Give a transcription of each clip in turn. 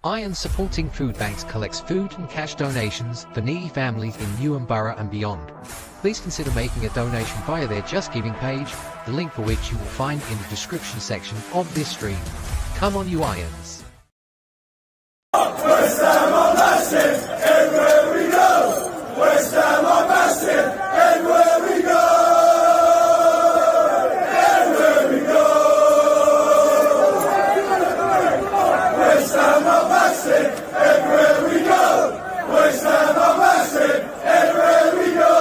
Iron Supporting Food Banks collects food and cash donations for needy families in Newham Borough and beyond. Please consider making a donation via their Just Giving page, the link for which you will find in the description section of this stream. Come on, you Irons! West Ham are massive, everywhere we go! West Ham are massive, everywhere we go! Everywhere we go! West Ham are massive, everywhere we go! West Ham are massive, everywhere we go!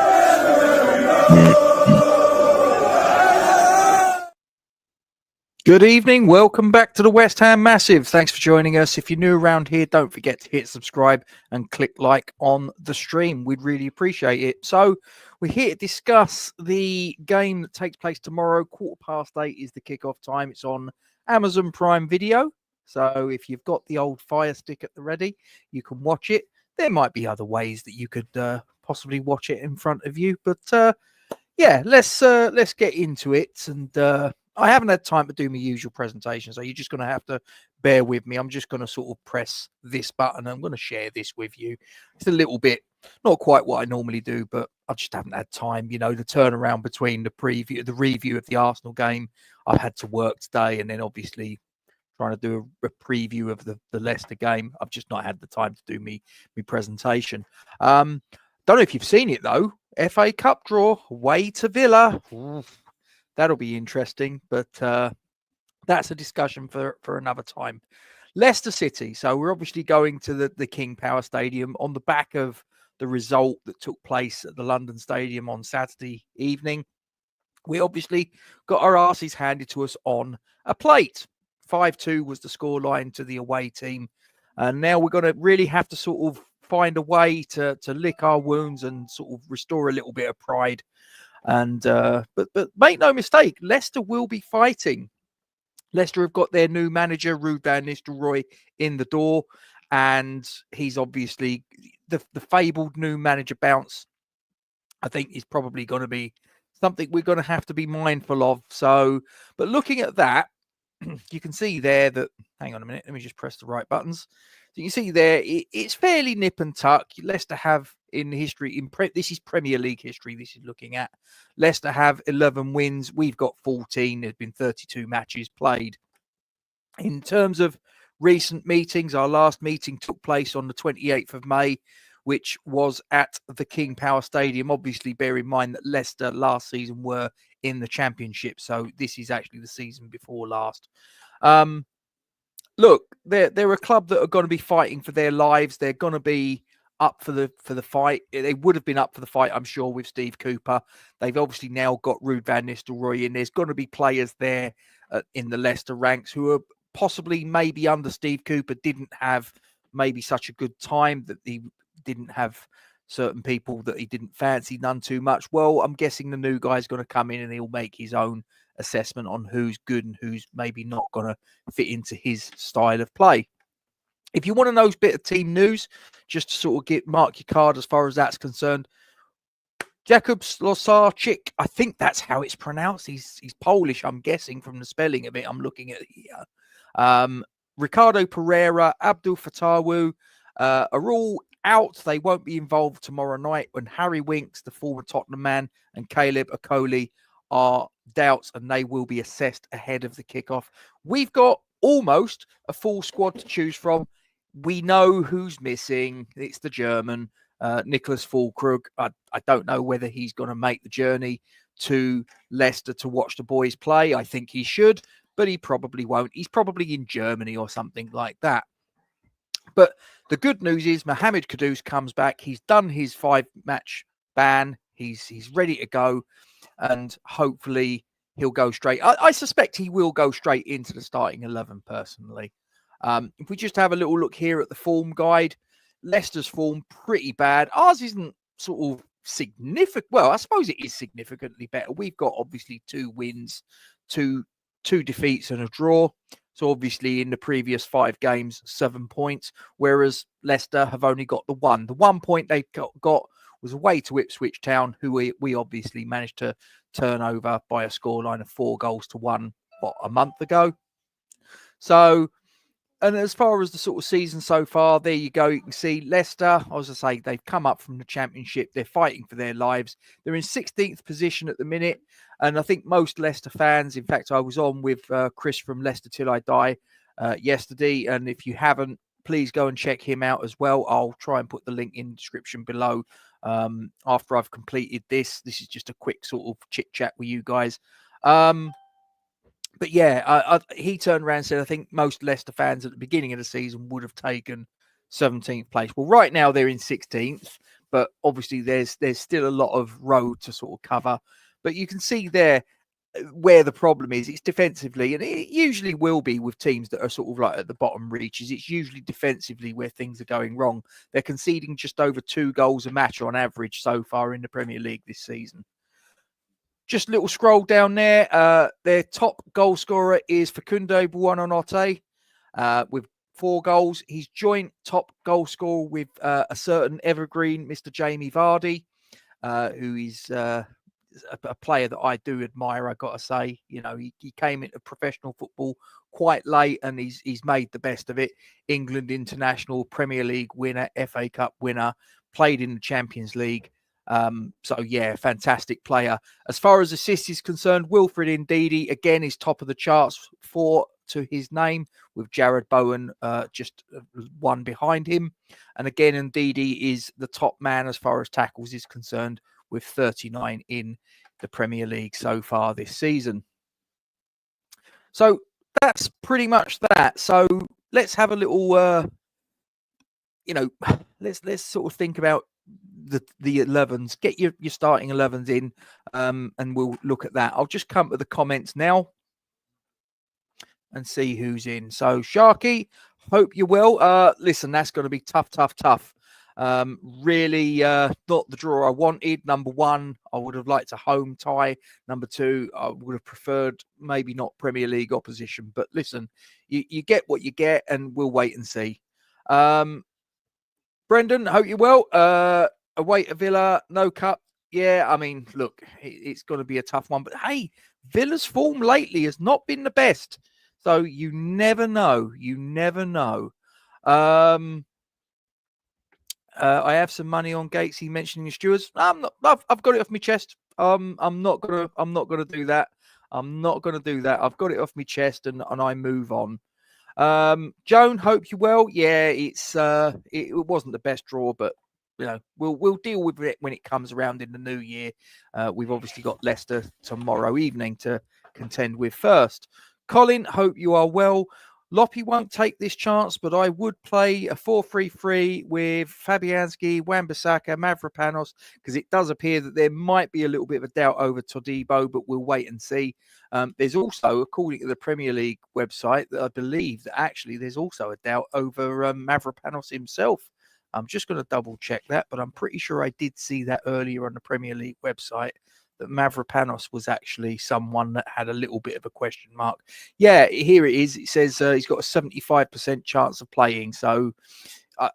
Everywhere we go! Good evening, welcome back to the West Ham Massive. Thanks for joining us. If you're new around here, don't forget to hit subscribe and click like on the stream. We'd really appreciate it. So we're here to discuss the game that takes place tomorrow. 8:15 is the kickoff time. It's on Amazon Prime Video. So if you've got the old Fire Stick at the ready, you can watch it. There might be other ways that you could possibly watch it in front of you. But yeah, let's get into it. And I haven't had time to do my usual presentation, so you're just going to have to bear with me. I'm just going to sort of press this button. I'm going to share this with you. It's a little bit, not quite what I normally do, but I just haven't had time. You know, the turnaround between the review of the Arsenal game. I've had to work today, and then obviously trying to do a preview of the Leicester game. I've just not had the time to do me presentation. Don't know if you've seen it though. FA Cup draw, away to Villa. That'll be interesting, but that's a discussion for another time. Leicester City. So we're obviously going to the King Power Stadium on the back of the result that took place at the London Stadium on Saturday evening. We obviously got our arses handed to us on a plate. 5-2 was the scoreline to the away team. And now we're going to really have to sort of find a way to lick our wounds and sort of restore a little bit of pride. And but make no mistake, Leicester will be fighting. Leicester have got their new manager, Ruud van Nistelrooy, in the door, and he's obviously the fabled new manager bounce. I think is probably going to be something we're going to have to be mindful of. So, but looking at that, you can see there that. Hang on a minute, let me just press the right buttons. So you can see there, it's fairly nip and tuck. Leicester have in history, this is Premier League history this is looking at. Leicester have 11 wins. We've got 14. There's been 32 matches played. In terms of recent meetings, our last meeting took place on the 28th of May, which was at the King Power Stadium. Obviously, bear in mind that Leicester last season were in the Championship. So this is actually the season before last. Look, they're a club that are going to be fighting for their lives. They're going to be up for the fight. They would have been up for the fight, I'm sure, with Steve Cooper. They've obviously now got Ruud van Nistelrooy in. There's going to be players there in the Leicester ranks who are possibly maybe under Steve Cooper didn't have maybe such a good time, that he didn't have certain people that he didn't fancy none too much. Well, I'm guessing the new guy's going to come in and he'll make his own assessment on who's good and who's maybe not going to fit into his style of play. If you want to know a bit of team news, just to sort of mark your card as far as that's concerned, Jakub Slosarczyk, I think that's how it's pronounced. He's Polish, I'm guessing, from the spelling of it. I'm looking at it here. Ricardo Pereira, Abdul Fatawu are all out. They won't be involved tomorrow night when Harry Winks, the former Tottenham man, and Caleb Okoli are doubts, and they will be assessed ahead of the kickoff. We've got almost a full squad to choose from. We know who's missing. It's the German, Nicholas Füllkrug. I don't know whether he's going to make the journey to Leicester to watch the boys play. I think he should, but he probably won't. He's probably in Germany or something like that. But the good news is Mohamed Kudus comes back. He's done his 5-match ban. He's ready to go, and hopefully he'll go straight. I suspect he will go straight into the starting 11 personally. If we just have a little look here at the form guide, Leicester's form pretty bad. Ours isn't sort of significant. Well, I suppose it is significantly better. We've got obviously 2 wins, two defeats and a draw. So obviously in the previous 5 games, 7 points, whereas Leicester have only got the 1. The 1 point they got was away to Ipswich Town, who we obviously managed to turn over by a scoreline of 4-1 a month ago. So And as far as the sort of season so far, there you go. You can see Leicester, as I say, they've come up from the Championship. They're fighting for their lives. They're in 16th position at the minute. And I think most Leicester fans, in fact, I was on with Chris from Leicester Till I Die yesterday. And if you haven't, please go and check him out as well. I'll try and put the link in the description below after I've completed this. This is just a quick sort of chit chat with you guys. But yeah, he turned around and said, I think most Leicester fans at the beginning of the season would have taken 17th place. Well, right now they're in 16th, but obviously there's still a lot of road to sort of cover. But you can see there where the problem is. It's defensively, and it usually will be with teams that are sort of like at the bottom reaches. It's usually defensively where things are going wrong. They're conceding just over 2 goals a match on average so far in the Premier League this season. Just a little scroll down there. Their top goal scorer is Facundo Buonanotte with 4 goals. He's joint top goal scorer with a certain evergreen, Mr. Jamie Vardy, who is a player that I do admire, I got to say. You know, he came into professional football quite late and he's made the best of it. England international, Premier League winner, FA Cup winner, played in the Champions League. So yeah, fantastic player. As far as assists is concerned, Wilfred Ndidi again is top of the charts, 4 to his name, with Jared Bowen just 1 behind him. And again, Ndidi is the top man as far as tackles is concerned, with 39 in the Premier League so far this season. So that's pretty much that. So let's have a little let's sort of think about the 11s. Get your starting 11s in, and we'll look at that. I'll just come to the comments now and see who's in. So Sharky, hope you're well. Listen, that's going to be tough. Really not the draw I wanted. Number 1, I would have liked a home tie. Number 2, I would have preferred maybe not Premier League opposition. But listen, you get what you get, and we'll wait and see. Brendan, hope you're well. Away to Villa, no cup. Yeah, I mean, look, it's going to be a tough one. But hey, Villa's form lately has not been the best. So you never know. You never know. I have some money on Gatesy mentioning the stewards. I'm not. I've got it off my chest. I'm not gonna do that. I'm not gonna do that. I've got it off my chest, and I move on. Joan, hope you're well. Yeah, it wasn't the best draw, but you know, we'll deal with it when it comes around in the new year. We've obviously got Leicester tomorrow evening to contend with first. Colin, hope you are well. Loppy won't take this chance, but I would play a 4-3-3 with Fabianski, Wan-Bissaka, Mavropanos, because it does appear that there might be a little bit of a doubt over Todibo, but we'll wait and see. There's also, according to the Premier League website, that I believe that actually there's also a doubt over Mavropanos himself. I'm just going to double check that, but I'm pretty sure I did see that earlier on the Premier League website, that Mavropanos was actually someone that had a little bit of a question mark. Yeah, here it is. It says he's got a 75% chance of playing. So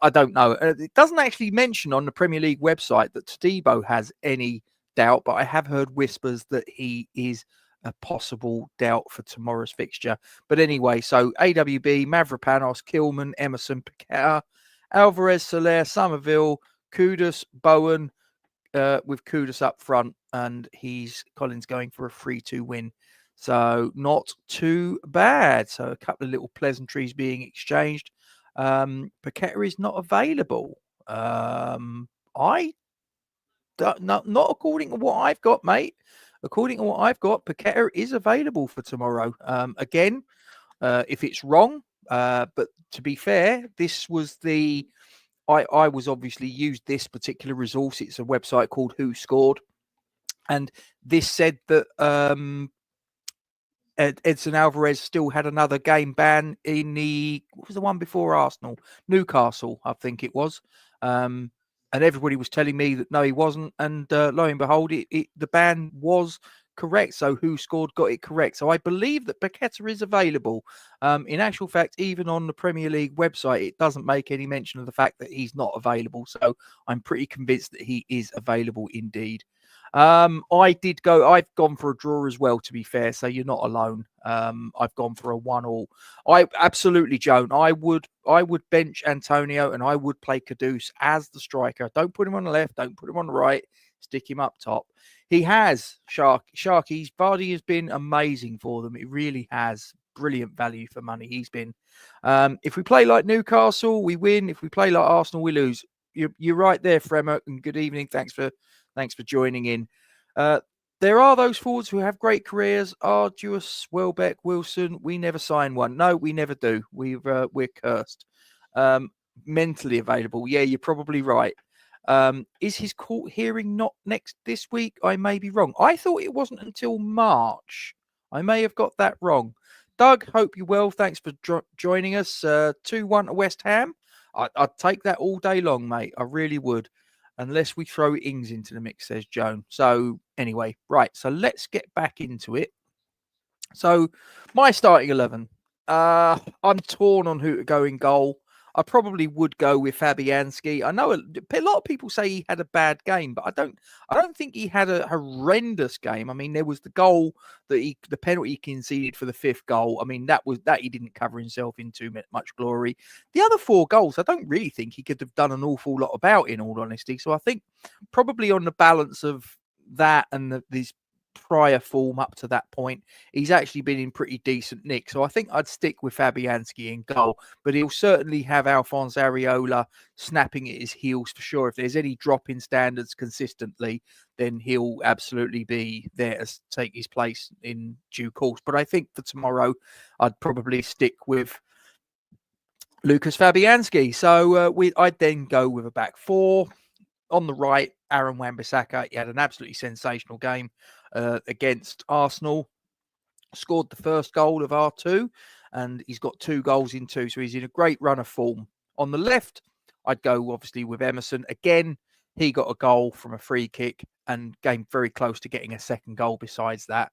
I don't know. It doesn't actually mention on the Premier League website that Todibo has any doubt, but I have heard whispers that he is a possible doubt for tomorrow's fixture. But anyway, so AWB, Mavropanos, Kilman, Emerson, Paqueta, Alvarez, Soler, Somerville, Kudus, Bowen, with Kudus up front, and Colin's going for a 3-2 win. So not too bad. So a couple of little pleasantries being exchanged. Paqueta is not available. Not according to what I've got, mate. According to what I've got, Paqueta is available for tomorrow. Again, if it's wrong, but to be fair, this was I was obviously used this particular resource. It's a website called Who Scored. And this said that Edson Alvarez still had another game ban in what was the one before Arsenal? Newcastle, I think it was. And everybody was telling me that no, he wasn't. And lo and behold, the ban was correct. So Who Scored got it correct. So I believe that Paqueta is available. In actual fact, even on the Premier League website, it doesn't make any mention of the fact that he's not available. So I'm pretty convinced that he is available indeed. I've gone for a draw as well, to be fair, so you're not alone. I've gone for a 1-1. Absolutely, Joan. I would bench Antonio and I would play Kudus as the striker. Don't put him on the left, don't put him on the right, stick him up top. He has Sharky's Vardy has been amazing for them. It really has. Brilliant value for money. He's been. If we play like Newcastle, we win. If we play like Arsenal, we lose. You're right there, Fremmer, and good evening. Thanks for joining in. There are those forwards who have great careers. Arduous, Welbeck, Wilson. We never sign one. No, we never do. We're cursed. Mentally available. Yeah, you're probably right. Is his court hearing not this week? I may be wrong. I thought it wasn't until March. I may have got that wrong. Doug, hope you're well. Thanks for joining us. 2-1 to West Ham. I'd take that all day long, mate. I really would. Unless we throw Ings into the mix, says Joan. So anyway, right. So let's get back into it. So my starting 11. I'm torn on who to go in goal. I probably would go with Fabianski. I know a lot of people say he had a bad game, but I don't think he had a horrendous game. I mean, there was the goal the penalty he conceded for the 5th goal. I mean, that he didn't cover himself in too much glory. The other 4 goals, I don't really think he could have done an awful lot about, in all honesty. So I think probably on the balance of that and these prior form up to that point, he's actually been in pretty decent nick. So I think I'd stick with Fabianski in goal, but he'll certainly have Alphonse Areola snapping at his heels for sure. If there's any drop in standards consistently, then he'll absolutely be there to take his place in due course. But I think for tomorrow, I'd probably stick with Lucas Fabianski. So I'd then go with a back 4. On the right, Aaron Wan-Bissaka. He had an absolutely sensational game against Arsenal. Scored the first goal of R2, and he's got 2 goals in 2, so he's in a great run of form. On the left, I'd go obviously with Emerson. Again, he got a goal from a free kick and came very close to getting a second goal besides that.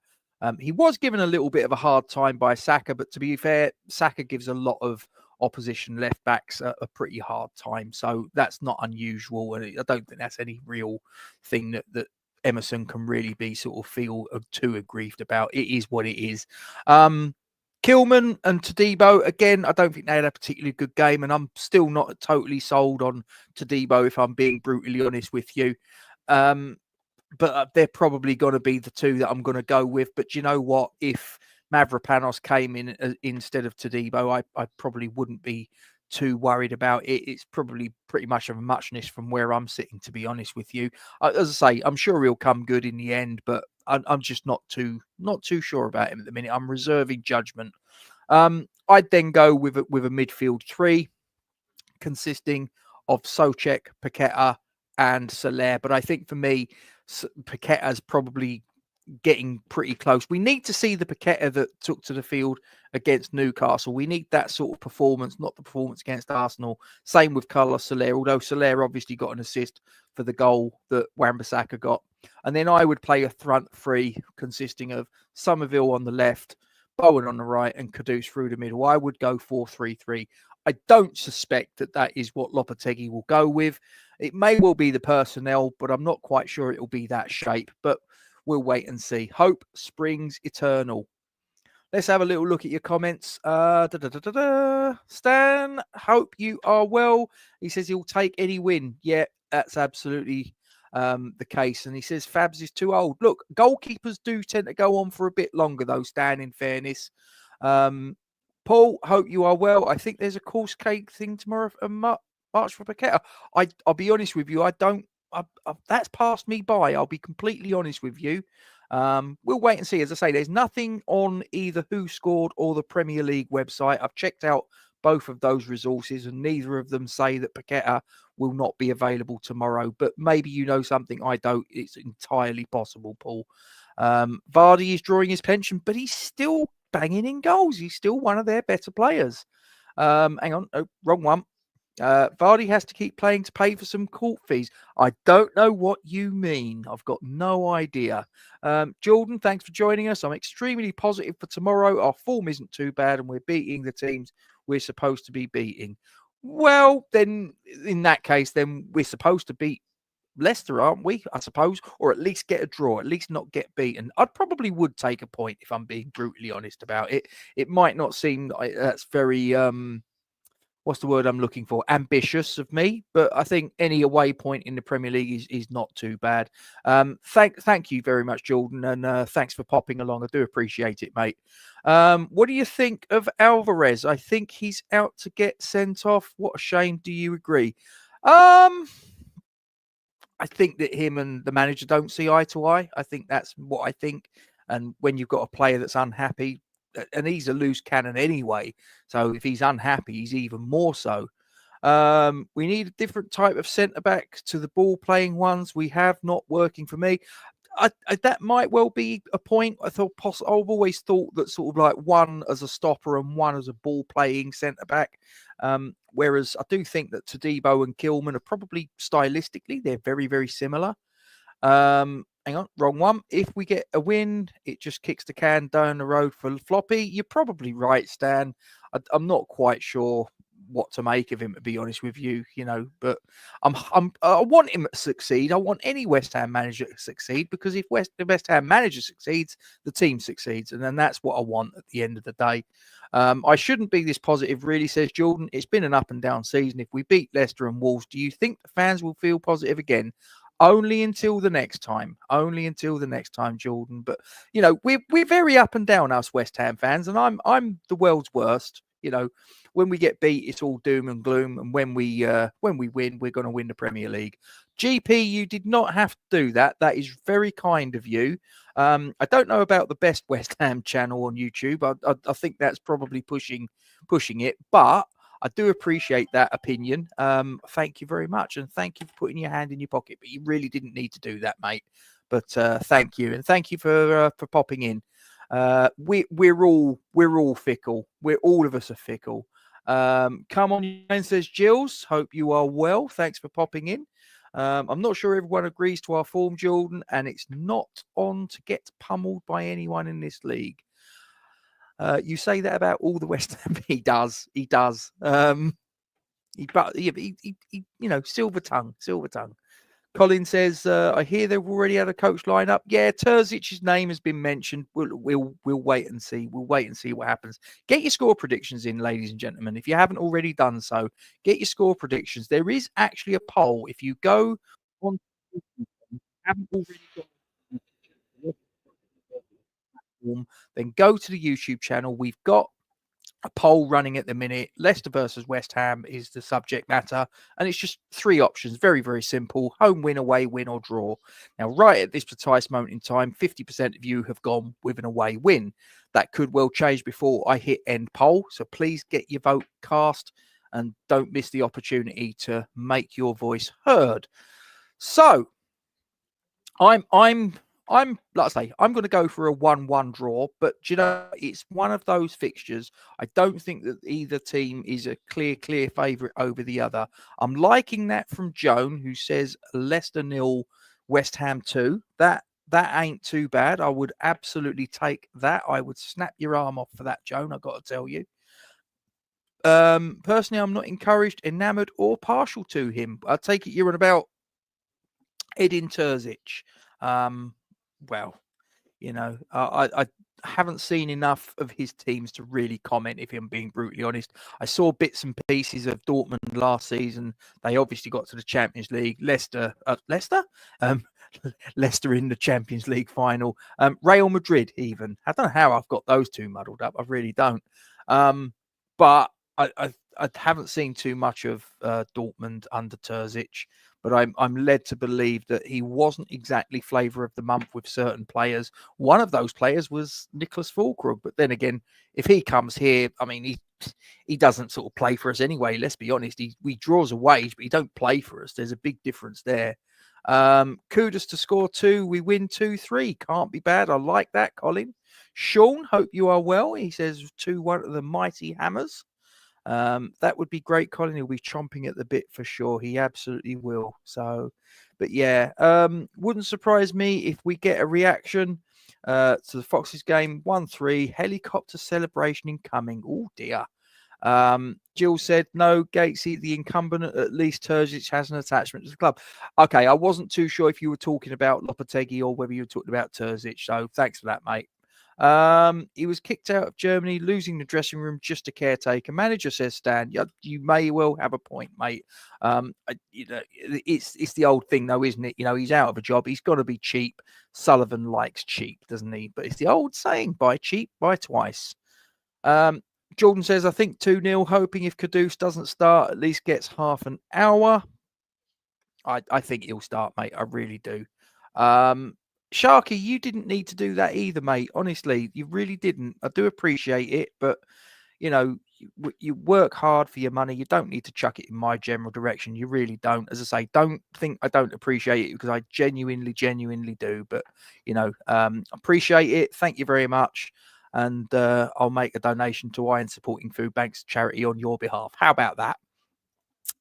He was given a little bit of a hard time by Saka, but to be fair, Saka gives a lot of opposition left backs a pretty hard time, so that's not unusual, and I don't think that's any real thing that Emerson can really be sort of feel too aggrieved about. It is what it is. Kilman and Todibo, again, I don't think they had a particularly good game, and I'm still not totally sold on Todibo, if I'm being brutally honest with you. But they're probably going to be the 2 that I'm going to go with. But you know what? If Mavropanos came in instead of Todibo, I probably wouldn't be too worried about it. It's probably pretty much of a muchness from where I'm sitting, to be honest with you. As I say, I'm sure he'll come good in the end, but I'm just not too sure about him at the minute. I'm reserving judgment. I'd then go with a midfield 3 consisting of Souček, Paqueta, and Soler. But I think for me, Paqueta's probably getting pretty close. We need to see the Paqueta that took to the field against Newcastle. We need that sort of performance, not the performance against Arsenal. Same with Carlos Soler, although Soler obviously got an assist for the goal that Wan-Bissaka got. And then I would play a front 3 consisting of Somerville on the left, Bowen on the right, and Kudus through the middle. I would go 4-3-3. I don't suspect that is what Lopetegui will go with. It may well be the personnel, but I'm not quite sure it will be that shape. But we'll wait and see. Hope springs eternal. Let's have a little look at your comments. Stan, hope you are well. He says he'll take any win. Yeah, that's absolutely the case. And he says Fabs is too old. Look, goalkeepers do tend to go on for a bit longer, though, Stan, in fairness. Paul, hope you are well. I think there's a course cake thing tomorrow, March for Paqueta. I'll be honest with you. That's passed me by. I'll be completely honest with you. We'll wait and see. As I say, there's nothing on either Who Scored or the Premier League website. I've checked out both of those resources, and neither of them say that Paqueta will not be available tomorrow. But maybe you know something I don't. It's entirely possible, Paul. Vardy is drawing his pension, but he's still banging in goals. He's still one of their better players. Hang on. Oh, wrong one. Vardy has to keep playing to pay for some court fees. I don't know what you mean. I've got no idea. Jordan, thanks for joining us. I'm extremely positive for tomorrow. Our form isn't too bad and we're beating the teams we're supposed to be beating. Well, then in that case, then we're supposed to beat Leicester, aren't we? I suppose, or at least get a draw, at least not get beaten. I probably would take a point if I'm being brutally honest about it. It might not seem like that's very what's the word I'm looking for? Ambitious of me, but I think any away point in the Premier League is not too bad. Thank you very much, Jordan, and thanks for popping along. I do appreciate it, mate. What do you think of Alvarez? I think he's out to get sent off. What a shame. Do you agree? I think that him and the manager don't see eye to eye. I think that's what I think. And when you've got a player that's unhappy, and he's a loose cannon anyway, so if he's unhappy, he's even more so. We need a different type of centre back to the ball playing ones we have, not working for me. That might well be a point. I've always thought that sort of like one as a stopper and one as a ball playing centre back. Whereas I do think that Todibo and Kilman are probably stylistically, they're very, very similar. Hang on, wrong one. If we get a win, it just kicks the can down the road for Floppy. You're probably right, Stan. I'm not quite sure what to make of him, to be honest with you, but I want him to succeed. I want any West Ham manager to succeed, because if the West Ham manager succeeds, the team succeeds, and then that's what I want at the end of the day. I shouldn't be this positive, really, says Jordan. It's been an up and down season. If we beat Leicester and Wolves, do you think the fans will feel positive again? Only until the next time. Only until the next time, Jordan. But we're very up and down, us West Ham fans, and I'm the world's worst. When we get beat, it's all doom and gloom, and when we win, we're going to win the Premier League. GP, you did not have to do that. That is very kind of you. I don't know about the best West Ham channel on YouTube. I think that's probably pushing it, but I do appreciate that opinion. Thank you very much, and thank you for putting your hand in your pocket. But you really didn't need to do that, mate. But thank you, and thank you for popping in. We're all fickle. All of us are fickle. Come on, says Jills. Hope you are well. Thanks for popping in. I'm not sure everyone agrees to our form, Jordan, and it's not on to get pummeled by anyone in this league. You say that about all the West Ham. He does. He silver tongue. Colin says, I hear they've already had a coach line up. Yeah, Terzic's name has been mentioned. We'll wait and see. We'll wait and see what happens. Get your score predictions in, ladies and gentlemen. If you haven't already done so, get your score predictions. There is actually a poll. If you go on, haven't already got then go to the YouTube channel. We've got a poll running at the minute. Leicester versus West Ham is the subject matter, and it's just 3 options. Very, very simple: home win, away win, or draw. Now, right at this precise moment in time, 50% of you have gone with an away win. That could well change before I hit end poll, so please get your vote cast and don't miss the opportunity to make your voice heard. So I'm like I say, I'm going to go for a 1-1 draw, but it's one of those fixtures. I don't think that either team is a clear favourite over the other. I'm liking that from Joan, who says Leicester 0, West Ham 2. That ain't too bad. I would absolutely take that. I would snap your arm off for that, Joan. I've got to tell you. Personally, I'm not encouraged, enamoured, or partial to him. I take it you're on about Edin Terzic. Well, I haven't seen enough of his teams to really comment, if I'm being brutally honest. I saw bits and pieces of Dortmund last season. They obviously got to the Champions League. Leicester in the Champions League final. Real Madrid even. I don't know how I've got those two muddled up. I really don't. But I haven't seen too much of Dortmund under Terzic. But I'm led to believe that he wasn't exactly flavour of the month with certain players. One of those players was Nicholas Füllkrug. But then again, if he comes here, I mean, he doesn't sort of play for us anyway. Let's be honest. He draws a wage, but he don't play for us. There's a big difference there. Kudos to score 2. We win 2-3. Can't be bad. I like that, Colin. Sean, hope you are well. He says 2-1 to the mighty Hammers. That would be great, Colin. He'll be chomping at the bit for sure. He absolutely will. So, but yeah, wouldn't surprise me if we get a reaction to the Foxes game. 1-3, helicopter celebration incoming. Oh dear. Jill said, no, Gatesy, the incumbent, at least Terzic has an attachment to the club. Okay, I wasn't too sure if you were talking about Lopetegui or whether you were talking about Terzic, so thanks for that, mate. He was kicked out of Germany, losing the dressing room, just a caretaker. Manager, says Stan. You may well have a point, mate. It's the old thing, though, isn't it? He's out of a job. He's got to be cheap. Sullivan likes cheap, doesn't he? But it's the old saying, buy cheap, buy twice. Jordan says, I think 2-0, hoping if Kudus doesn't start, at least gets half an hour. I think he'll start, mate. I really do. Sharky, you didn't need to do that either, mate. Honestly, you really didn't. I do appreciate it, but, you work hard for your money. You don't need to chuck it in my general direction. You really don't. As I say, don't think I don't appreciate it, because I genuinely do. But, appreciate it. Thank you very much. And I'll make a donation to Iron Supporting Food Banks charity on your behalf. How about that?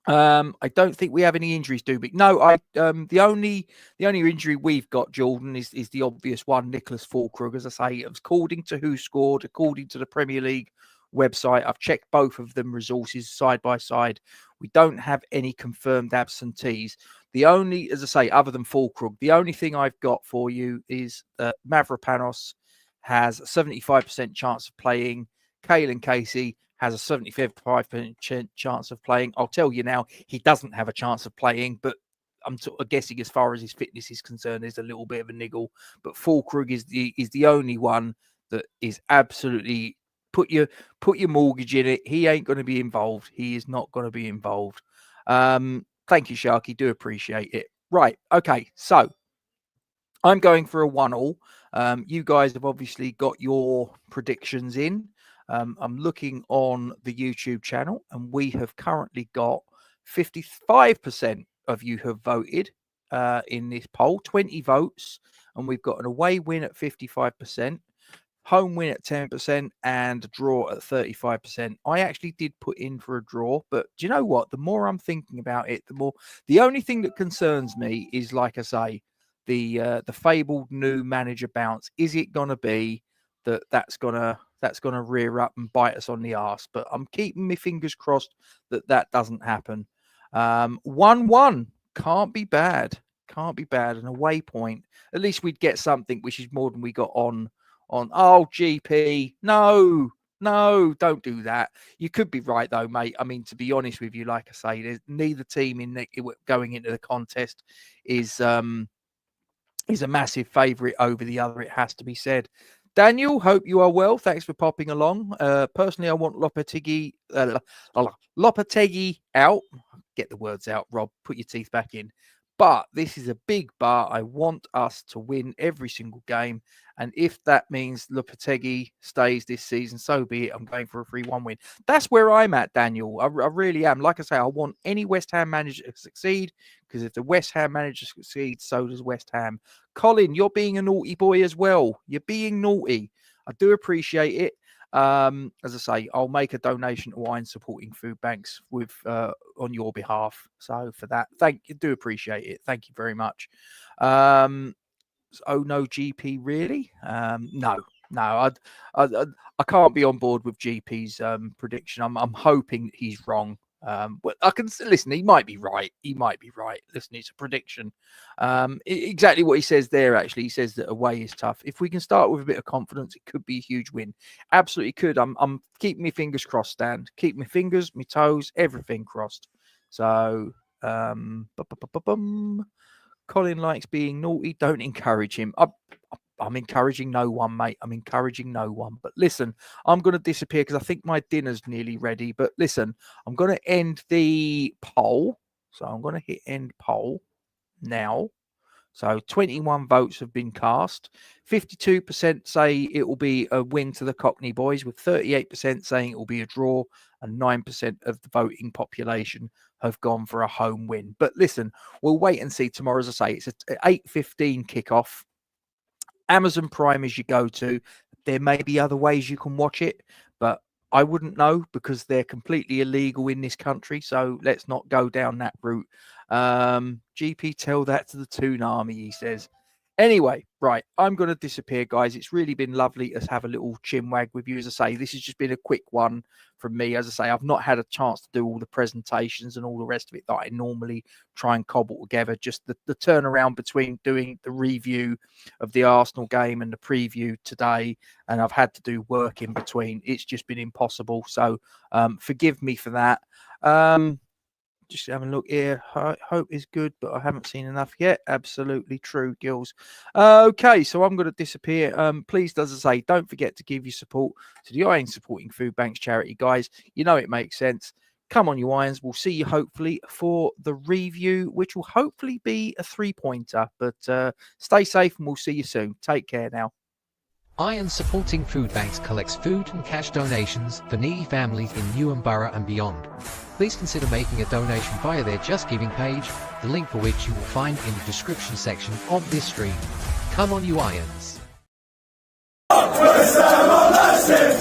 I don't think we have any injuries, Dubik. No, the only injury we've got, Jordan, is the obvious one, Nicholas Fulkrug. As I say, it was according to who scored, according to the Premier League website. I've checked both of them resources side by side. We don't have any confirmed absentees. The only, as I say, other than Fulkrug, the only thing I've got for you is that Mavropanos has a 75% chance of playing. Caelan Casey has a 75% chance of playing. I'll tell you now, he doesn't have a chance of playing, but I'm sort of guessing as far as his fitness is concerned, there's a little bit of a niggle. But Fulkrug is the only one that is absolutely put your mortgage in it. He ain't going to be involved. He is not going to be involved. Thank you, Sharky. Do appreciate it. Right. Okay. So I'm going for a 1-1. You guys have obviously got your predictions in. I'm looking on the YouTube channel, and we have currently got 55% of you have voted in this poll, 20 votes, and we've got an away win at 55%, home win at 10%, and a draw at 35%. I actually did put in for a draw, but do you know what? The more I'm thinking about it, the only thing that concerns me is, like I say, the fabled new manager bounce. Is it going to be that's gonna rear up and bite us on the arse? But I'm keeping my fingers crossed that doesn't happen. 1-1 can't be bad. An away point. At least we'd get something, which is more than we got on. Oh, GP, no, don't do that. You could be right though, mate. I mean, to be honest with you, like I say, there's neither team going into the contest is a massive favourite over the other. It has to be said. Daniel, hope you are well. Thanks for popping along. Personally, I want Lopetegui out. Get the words out, Rob. Put your teeth back in. But this is a big bar. I want us to win every single game. And if that means Lopetegui stays this season, so be it. I'm going for a 3-1 win. That's where I'm at, Daniel. I really am. Like I say, I want any West Ham manager to succeed, because if the West Ham manager succeeds, so does West Ham. Colin, you're being a naughty boy as well. You're being naughty. I do appreciate it. As I say, I'll make a donation to Wine Supporting Food Banks on your behalf. So for that, do appreciate it. Thank you very much. Oh no, GP really? No. I can't be on board with GP's prediction. I'm hoping that he's wrong. But I can listen. He might be right. Listen, it's a prediction. Exactly what he says there. Actually, he says that away is tough. If we can start with a bit of confidence, it could be a huge win. Absolutely could. I'm keeping my fingers crossed, Stan. Keep my fingers, my toes, everything crossed. So, Colin likes being naughty. Don't encourage him. I'm encouraging no one, mate. I'm encouraging no one. But listen, I'm going to disappear because I think my dinner's nearly ready. But listen, I'm going to end the poll. So I'm going to hit end poll now. So 21 votes have been cast. 52% say it will be a win to the Cockney boys, with 38% saying it will be a draw, and 9% of the voting population have gone for a home win. But listen, we'll wait and see tomorrow. As I say, it's an 8:15 kickoff. Amazon Prime is your go-to. There may be other ways you can watch it, but I wouldn't know because they're completely illegal in this country. So let's not go down that route. GP, tell that to the Toon Army, he says. Anyway, right, I'm going to disappear, guys. It's really been lovely to have a little chinwag with you. As I say, this has just been a quick one from me. As I say, I've not had a chance to do all the presentations and all the rest of it that I normally try and cobble together. Just the turnaround between doing the review of the Arsenal game and the preview today, and I've had to do work in between. It's just been impossible. So forgive me for that. Just having a look here. Hope is good, but I haven't seen enough yet. Absolutely true, Gills. Okay, so I'm going to disappear. Please, as I say, don't forget to give your support to the Iron Supporting Food Banks charity, guys. You know it makes sense. Come on, you Irons. We'll see you hopefully for the review, which will hopefully be a 3-pointer. But stay safe, and we'll see you soon. Take care now. Iron Supporting Food Banks collects food and cash donations for needy families in Newham Borough and beyond. Please consider making a donation via their Just Giving page, the link for which you will find in the description section of this stream. Come on, you Irons. West Ham are massive.